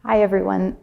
Hi, everyone.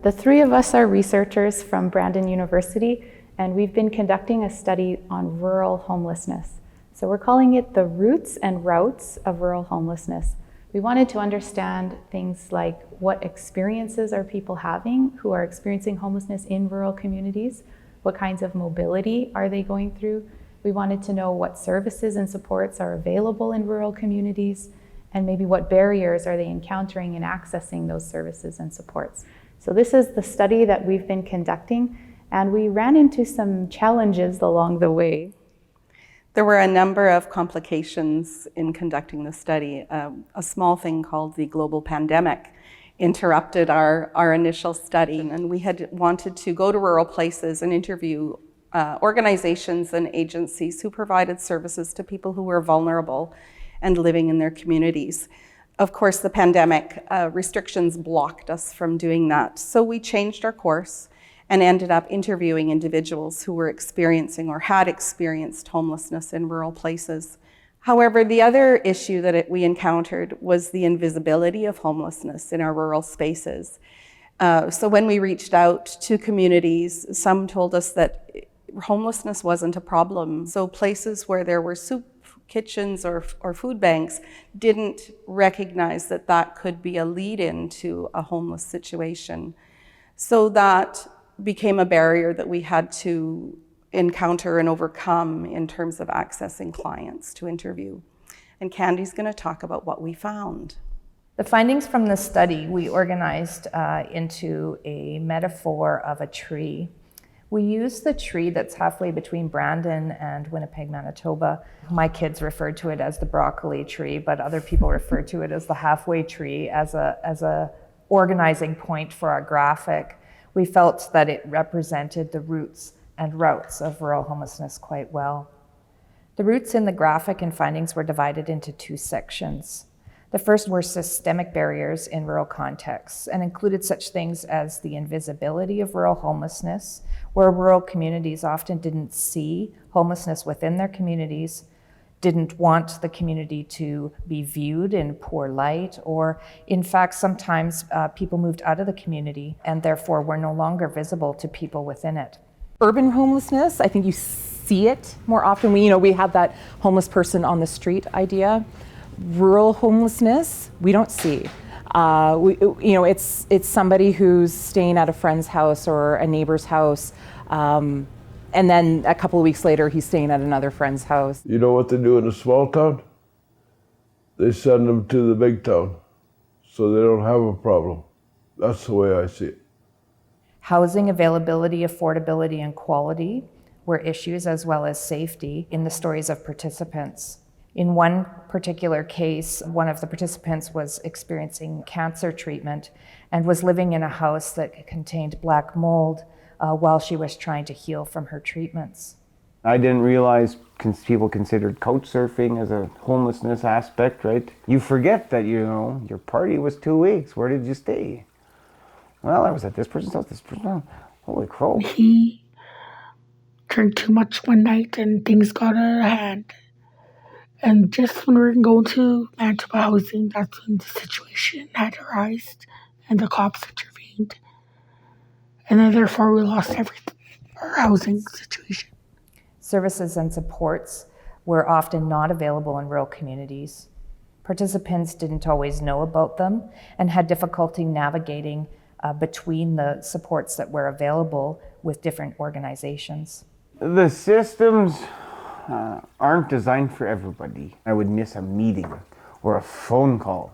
The three of us are researchers from Brandon University, and we've been conducting a study on rural homelessness. So we're calling it the roots and routes of rural homelessness. We wanted to understand things like what experiences are people having who are experiencing homelessness in rural communities, what kinds of mobility are they going through. We wanted to know what services and supports are available in rural communities, and maybe what barriers are they encountering in accessing those services and supports. So this is the study that we've been conducting, and we ran into some challenges along the way. There were a number of complications in conducting the study. A small thing called the global pandemic interrupted our initial study, and we had wanted to go to rural places and interview organizations and agencies who provided services to people who were vulnerable and living in their communities. Of course, the pandemic restrictions blocked us from doing that. So we changed our course and ended up interviewing individuals who were experiencing or had experienced homelessness in rural places. However, the other issue that we encountered was the invisibility of homelessness in our rural spaces. So when we reached out to communities, some told us that homelessness wasn't a problem. So places where there were soup kitchens or food banks didn't recognize that that could be a lead-in to a homeless situation. So that became a barrier that we had to encounter and overcome in terms of accessing clients to interview. And Candy's going to talk about what we found. The findings from this study we organized into a metaphor of a tree. We used the tree that's halfway between Brandon and Winnipeg, Manitoba. My kids referred to it as the broccoli tree, but other people referred to it as the halfway tree as a organizing point for our graphic. We felt that it represented the roots and routes of rural homelessness quite well. The roots in the graphic and findings were divided into two sections. The first were systemic barriers in rural contexts and included such things as the invisibility of rural homelessness, where rural communities often didn't see homelessness within their communities, didn't want the community to be viewed in poor light, or in fact, sometimes people moved out of the community and therefore were no longer visible to people within it. Urban homelessness, I think you see it more often. We have that homeless person on the street idea. Rural homelessness, we don't see. It's somebody who's staying at a friend's house or a neighbor's house, and then a couple of weeks later, he's staying at another friend's house. You know what they do in a small town? They send them to the big town, so they don't have a problem. That's the way I see it. Housing availability, affordability, and quality were issues, as well as safety, in the stories of participants. In one particular case, one of the participants was experiencing cancer treatment and was living in a house that contained black mold while she was trying to heal from her treatments. I didn't realize people considered couch surfing as a homelessness aspect, right? You forget that, your party was 2 weeks. Where did you stay? Well, I was at this person's house, this person's house. Holy crow. He drank too much one night and things got out of hand. And just when we were going to Manitoba housing, that's when the situation had arisen and the cops intervened. And then therefore we lost everything, our housing situation. Services and supports were often not available in rural communities. Participants didn't always know about them and had difficulty navigating between the supports that were available with different organizations. The systems aren't designed for everybody. I would miss a meeting or a phone call,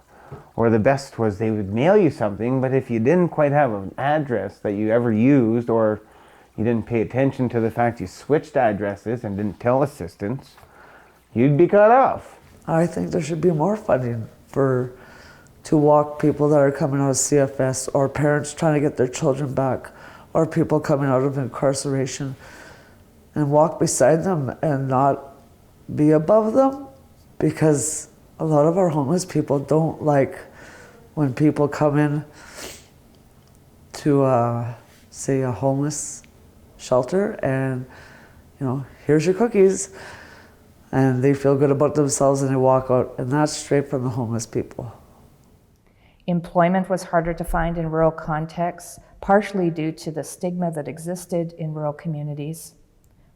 or the best was they would mail you something, but if you didn't quite have an address that you ever used, or you didn't pay attention to the fact you switched addresses and didn't tell assistants, you'd be cut off. I think there should be more funding to walk people that are coming out of CFS, or parents trying to get their children back, or people coming out of incarceration, and walk beside them and not be above them, because a lot of our homeless people don't like when people come in to say a homeless shelter and here's your cookies, and they feel good about themselves and they walk out, and that's straight from the homeless people. Employment was harder to find in rural contexts, partially due to the stigma that existed in rural communities.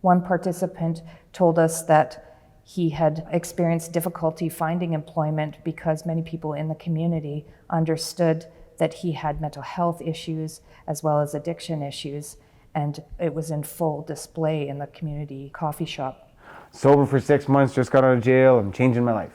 One participant told us that he had experienced difficulty finding employment because many people in the community understood that he had mental health issues as well as addiction issues, and it was in full display in the community coffee shop. Sober for 6 months, just got out of jail, I'm changing my life.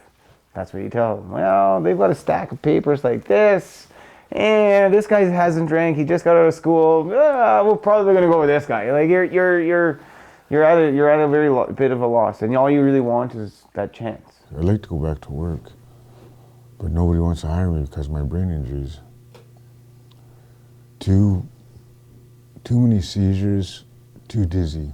That's what you tell them. Well, they've got a stack of papers like this, and this guy hasn't drank, he just got out of school. We're probably gonna go with this guy. Like you're at a very bit of a loss, and all you really want is that chance. I'd like to go back to work, but nobody wants to hire me because of my brain injuries. Too many seizures, too dizzy.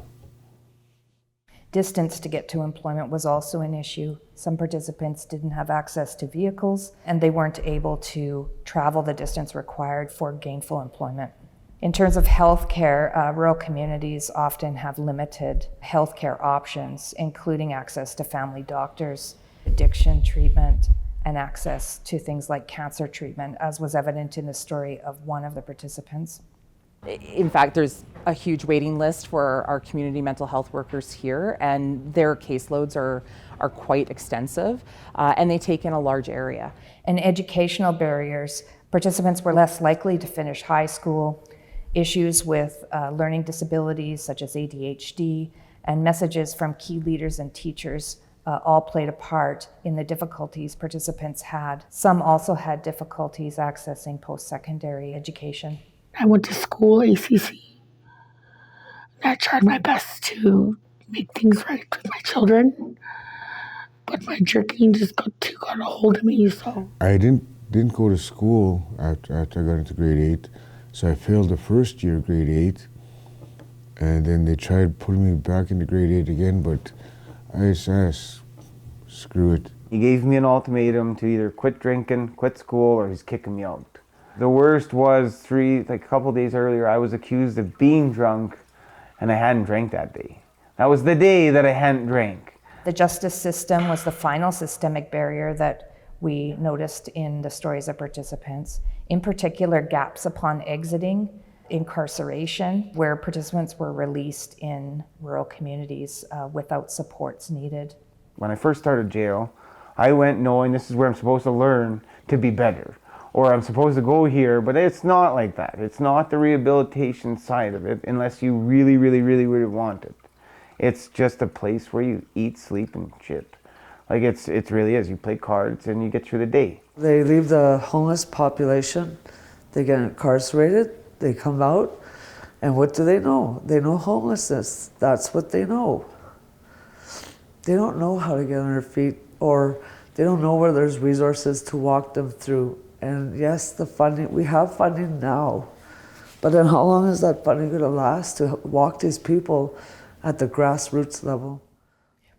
Distance to get to employment was also an issue. Some participants didn't have access to vehicles, and they weren't able to travel the distance required for gainful employment. In terms of healthcare, rural communities often have limited healthcare options, including access to family doctors, addiction treatment, and access to things like cancer treatment, as was evident in the story of one of the participants. In fact, there's a huge waiting list for our community mental health workers here, and their caseloads are quite extensive, and they take in a large area. And educational barriers, participants were less likely to finish high school. Issues with learning disabilities such as ADHD and messages from key leaders and teachers all played a part in the difficulties participants had. Some also had difficulties accessing post-secondary education. I went to school, ACC. I tried my best to make things right with my children, but my jerking just got a hold of me, so. I didn't go to school after I got into grade 8, so I failed the first year, grade 8, and then they tried putting me back into grade 8 again, but I just screw it. He gave me an ultimatum to either quit drinking, quit school, or he's kicking me out. The worst was a couple days earlier, I was accused of being drunk, and I hadn't drank that day. That was the day that I hadn't drank. The justice system was the final systemic barrier that we noticed in the stories of participants. In particular, gaps upon exiting, incarceration, where participants were released in rural communities without supports needed. When I first started jail, I went knowing this is where I'm supposed to learn to be better. Or I'm supposed to go here, but it's not like that. It's not the rehabilitation side of it unless you really, really, really, really want it. It's just a place where you eat, sleep, and shit. Like it really is. You play cards and you get through the day. They leave the homeless population, they get incarcerated, they come out, and what do they know? They know homelessness. That's what they know. They don't know how to get on their feet, or they don't know where there's resources to walk them through. And yes, the funding, we have funding now, but then how long is that funding going to last to walk these people at the grassroots level?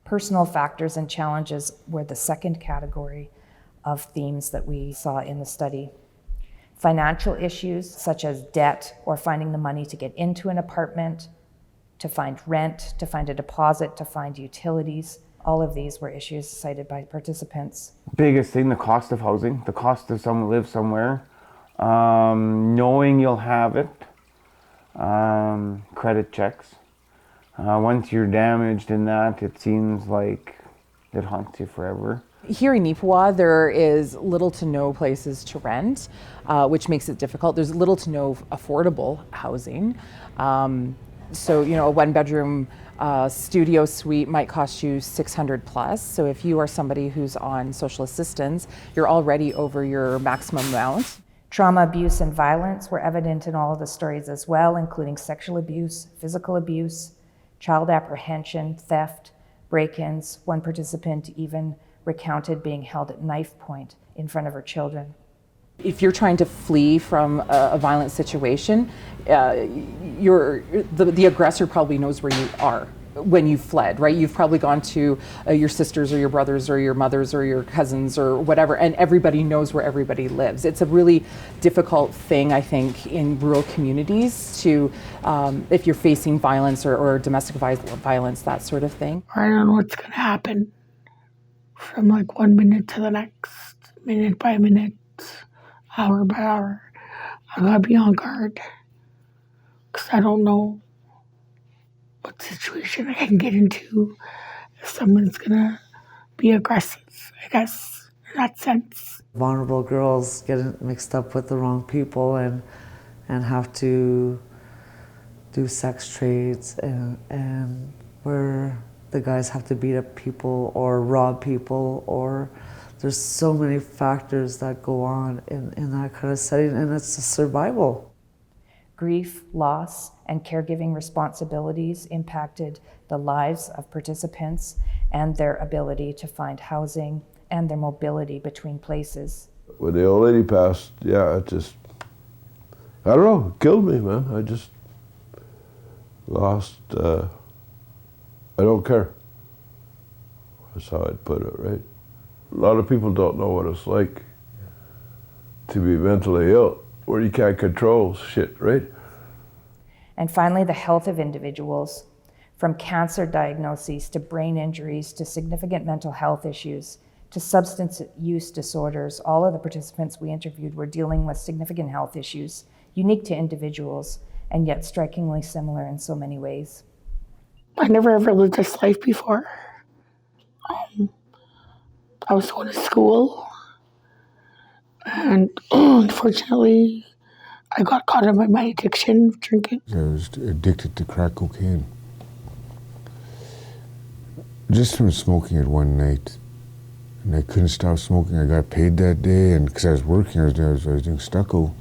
Personal factors and challenges were the second category of themes that we saw in the study. Financial issues such as debt or finding the money to get into an apartment, to find rent, to find a deposit, to find utilities. All of these were issues cited by participants. Biggest thing, the cost of housing, the cost of someone live somewhere, knowing you'll have it, credit checks. Once you're damaged in that, it seems like it haunts you forever. Here in Nipawa, there is little to no places to rent, which makes it difficult. There's little to no affordable housing. So, a one-bedroom studio suite might cost you $600 plus. So if you are somebody who's on social assistance, you're already over your maximum amount. Trauma, abuse, and violence were evident in all of the stories as well, including sexual abuse, physical abuse, child apprehension, theft, break-ins. One participant even recounted being held at knife point in front of her children. If you're trying to flee from a violent situation, the aggressor probably knows where you are when you fled, right? You've probably gone to your sisters or your brothers or your mothers or your cousins or whatever, and everybody knows where everybody lives. It's a really difficult thing, I think, in rural communities to, if you're facing violence or domestic violence, that sort of thing. I don't know what's going to happen from 1 minute to the next, minute by minute. hour by hour. I gotta be on guard because I don't know what situation I can get into if someone's gonna be aggressive, I guess, in that sense. Vulnerable girls get mixed up with the wrong people and have to do sex trades and where the guys have to beat up people or rob people, or there's so many factors that go on in that kind of setting, and it's a survival. Grief, loss, and caregiving responsibilities impacted the lives of participants and their ability to find housing and their mobility between places. When the old lady passed, yeah, it just, I don't know, it killed me, man. I just lost, I don't care. That's how I'd put it, right? A lot of people don't know what it's like to be mentally ill, where you can't control shit, right? And finally, the health of individuals, from cancer diagnoses to brain injuries to significant mental health issues to substance use disorders. All of the participants we interviewed were dealing with significant health issues, unique to individuals, and yet strikingly similar in so many ways. I never ever lived this life before. I was going to school, and unfortunately, I got caught up in my addiction of drinking. I was addicted to crack cocaine. Just from smoking it one night. And I couldn't stop smoking. I got paid that day, and because I was working, I was doing stucco.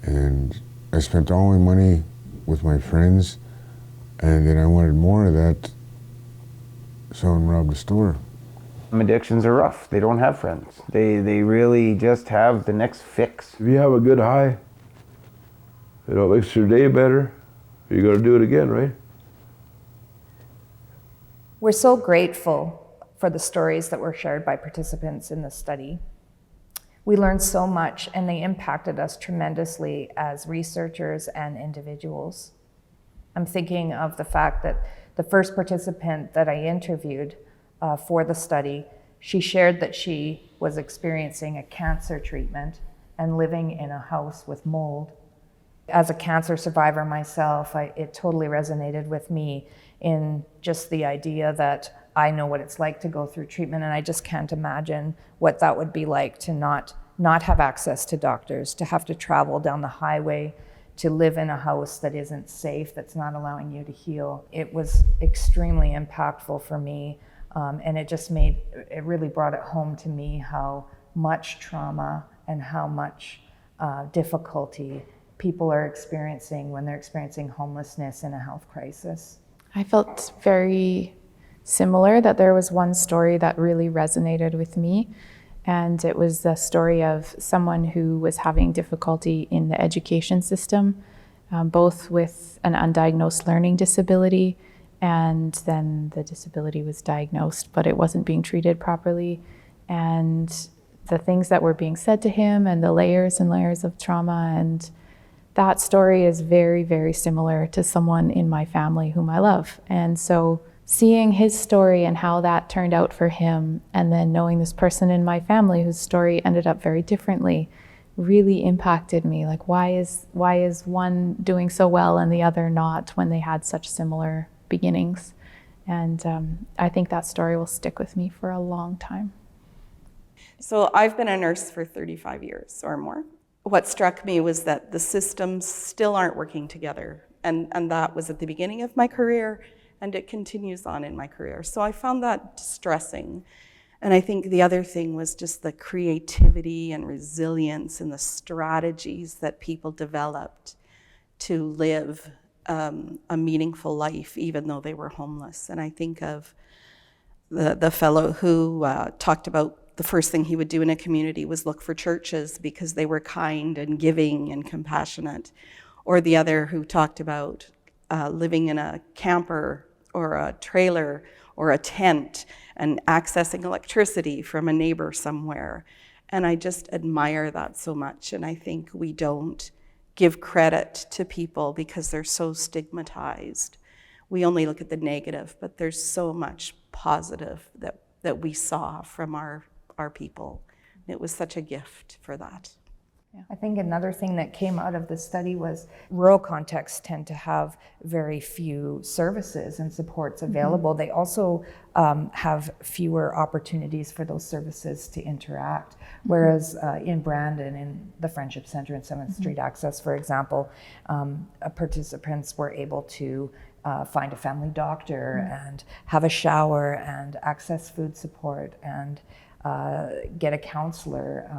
And I spent all my money with my friends, and then I wanted more of that. Someone robbed the store. Addictions are rough. They don't have friends. They really just have the next fix. If you have a good high, it makes your day better, you're gonna do it again, right? We're so grateful for the stories that were shared by participants in the study. We learned so much, and they impacted us tremendously as researchers and individuals. I'm thinking of the fact that the first participant that I interviewed for the study, she shared that she was experiencing a cancer treatment and living in a house with mold. As a cancer survivor myself, it totally resonated with me in just the idea that I know what it's like to go through treatment, and I just can't imagine what that would be like to not have access to doctors, to have to travel down the highway, to live in a house that isn't safe, that's not allowing you to heal. It was extremely impactful for me, and it really brought it home to me how much trauma and how much difficulty people are experiencing when they're experiencing homelessness and a health crisis. I felt very similar, that there was one story that really resonated with me, and it was the story of someone who was having difficulty in the education system, both with an undiagnosed learning disability, and then the disability was diagnosed, but it wasn't being treated properly, and the things that were being said to him and the layers and layers of trauma. And that story is very, very similar to someone in my family whom I love. And so seeing his story and how that turned out for him, and then knowing this person in my family whose story ended up very differently, really impacted me. Like, why is one doing so well and the other not when they had such similar beginnings? And I think that story will stick with me for a long time. So I've been a nurse for 35 years or more. What struck me was that the systems still aren't working together. And that was at the beginning of my career, and it continues on in my career. So I found that distressing. And I think the other thing was just the creativity and resilience and the strategies that people developed to live a meaningful life, even though they were homeless. And I think of the fellow who talked about the first thing he would do in a community was look for churches because they were kind and giving and compassionate. Or the other who talked about living in a camper or a trailer or a tent and accessing electricity from a neighbor somewhere. And I just admire that so much. And I think we don't give credit to people because they're so stigmatized. We only look at the negative, but there's so much positive that we saw from our people. It was such a gift for that. I think another thing that came out of the study was rural contexts tend to have very few services and supports available. They also have fewer opportunities for those services to interact. Whereas in Brandon, in the Friendship Center and 7th Street Access, for example, participants were able to find a family doctor and have a shower and access food support and get a counselor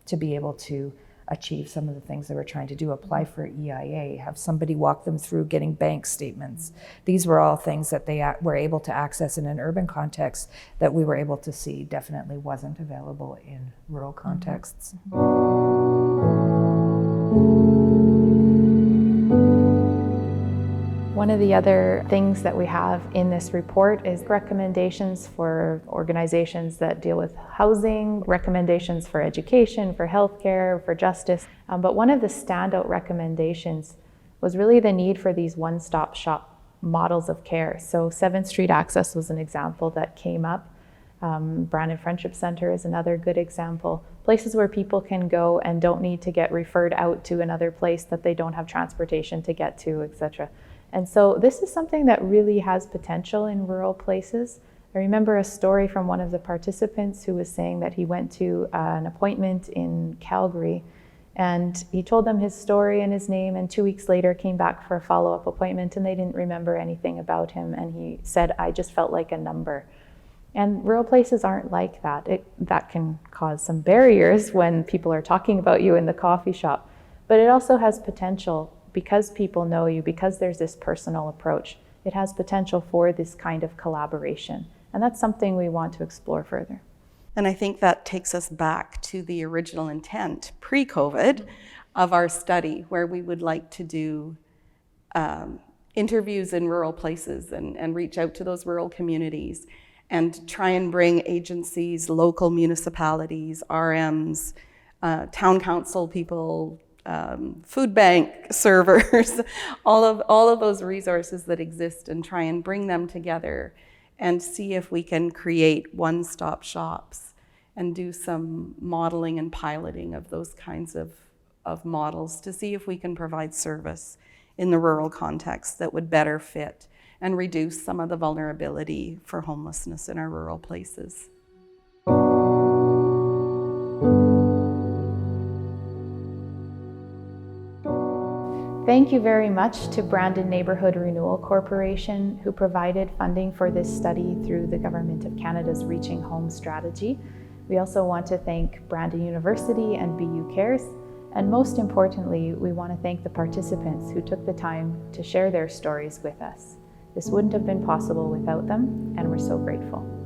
to be able to achieve some of the things they were trying to do, apply for EIA, have somebody walk them through getting bank statements. These were all things that they were able to access in an urban context that we were able to see definitely wasn't available in rural contexts. One of the other things that we have in this report is recommendations for organizations that deal with housing, recommendations for education, for healthcare, for justice. But one of the standout recommendations was really the need for these one-stop shop models of care. So 7th Street Access was an example that came up. Brandon Friendship Center is another good example. Places where people can go and don't need to get referred out to another place that they don't have transportation to get to, etc. And so this is something that really has potential in rural places. I remember a story from one of the participants who was saying that he went to an appointment in Calgary and he told them his story and his name, and 2 weeks later came back for a follow-up appointment and they didn't remember anything about him, and he said, "I just felt like a number." And rural places aren't like that. That can cause some barriers when people are talking about you in the coffee shop, but it also has potential. Because people know you, because there's this personal approach, it has potential for this kind of collaboration. And that's something we want to explore further. And I think that takes us back to the original intent, pre-COVID, of our study, where we would like to do interviews in rural places and reach out to those rural communities and try and bring agencies, local municipalities, RMs, town council people, food bank servers, all of those resources that exist, and try and bring them together and see if we can create one-stop shops and do some modeling and piloting of those kinds of models to see if we can provide service in the rural context that would better fit and reduce some of the vulnerability for homelessness in our rural places. Thank you very much to Brandon Neighbourhood Renewal Corporation, who provided funding for this study through the Government of Canada's Reaching Home strategy. We also want to thank Brandon University and BU Cares, and most importantly, we want to thank the participants who took the time to share their stories with us. This wouldn't have been possible without them, and we're so grateful.